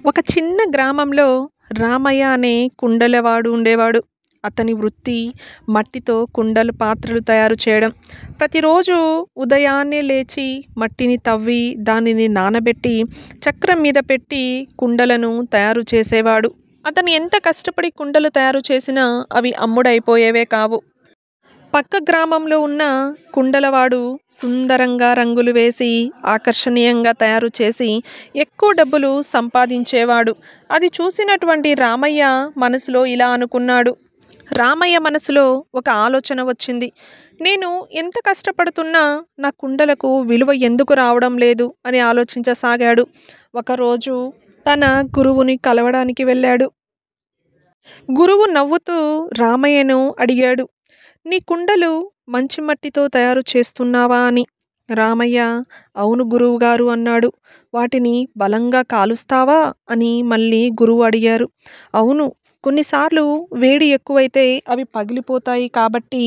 ఒక చిన్న గ్రామంలో రామయ్య అనే కుండలవాడు ఉండేవాడు. అతని వృత్తి మట్టితో కుండలు, పాత్రలు తయారు చేయడం. ప్రతిరోజు ఉదయాన్నే లేచి మట్టిని తవ్వి దానిని నానబెట్టి చక్రం మీద పెట్టి కుండలను తయారు చేసేవాడు. అతను ఎంత కష్టపడి కుండలు తయారు చేసినా అవి అమ్ముడైపోయేవే కావు. పక్క గ్రామంలో ఉన్న కుండలవాడు సుందరంగా రంగులు వేసి ఆకర్షణీయంగా తయారు చేసి ఎక్కువ డబ్బులు సంపాదించేవాడు. అది చూసినటువంటి రామయ్య మనసులో ఇలా అనుకున్నాడు. రామయ్య మనసులో ఒక ఆలోచన వచ్చింది. నేను ఎంత కష్టపడుతున్నా నా కుండలకు విలువ ఎందుకు రావడం లేదు అని ఆలోచించసాగాడు. ఒకరోజు తన గురువుని కలవడానికి వెళ్ళాడు. గురువు నవ్వుతూ రామయ్యను అడిగాడు, నీ కుండలు మంచి మట్టితో తయారు చేస్తున్నావా అని. రామయ్య అవును గురువుగారు అన్నాడు. వాటిని బలంగా కాలుస్తావా అని మళ్ళీ గురువు అడిగారు. అవును, కొన్నిసార్లు వేడి ఎక్కువైతే అవి పగిలిపోతాయి కాబట్టి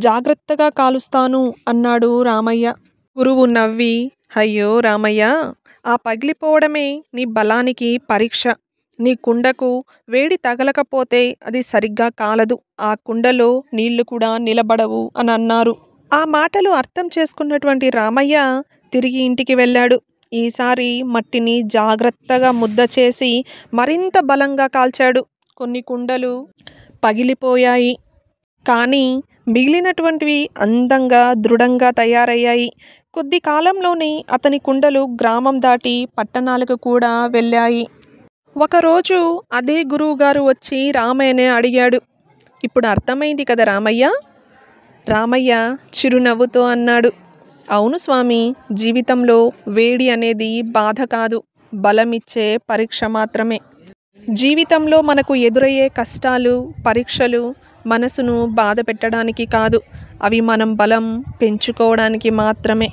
జాగ్రత్తగా కాలుస్తాను అన్నాడు రామయ్య. గురువు నవ్వి, అయ్యో రామయ్య, ఆ పగిలిపోవడమే నీ బలానికి పరీక్ష. నీ కుండకు వేడి తగలకపోతే అది సరిగ్గా కాలదు, ఆ కుండలో నీళ్లు కూడా నిలబడవు అని అన్నారు. ఆ మాటలు అర్థం చేసుకున్నటువంటి రామయ్య తిరిగి ఇంటికి వెళ్ళాడు. ఈసారి మట్టిని జాగ్రత్తగా ముద్ద చేసి మరింత బలంగా కాల్చాడు. కొన్ని కుండలు పగిలిపోయాయి, కానీ మిగిలినటువంటివి అందంగా దృఢంగా తయారయ్యాయి. కొద్ది కాలంలోనే అతని కుండలు గ్రామం దాటి పట్టణాలకు కూడా వెళ్ళాయి. ఒకరోజు అదే గురువుగారు వచ్చి రామయ్యనే అడిగాడు, ఇప్పుడు అర్థమైంది కదా రామయ్య? రామయ్య చిరునవ్వుతో అన్నాడు, అవును స్వామి, జీవితంలో వేడి అనేది బాధ కాదు, బలమిచ్చే పరీక్ష మాత్రమే. జీవితంలో మనకు ఎదురయ్యే కష్టాలు, పరీక్షలు మనసును బాధ పెట్టడానికి కాదు, అవి మనం బలం పెంచుకోవడానికి మాత్రమే.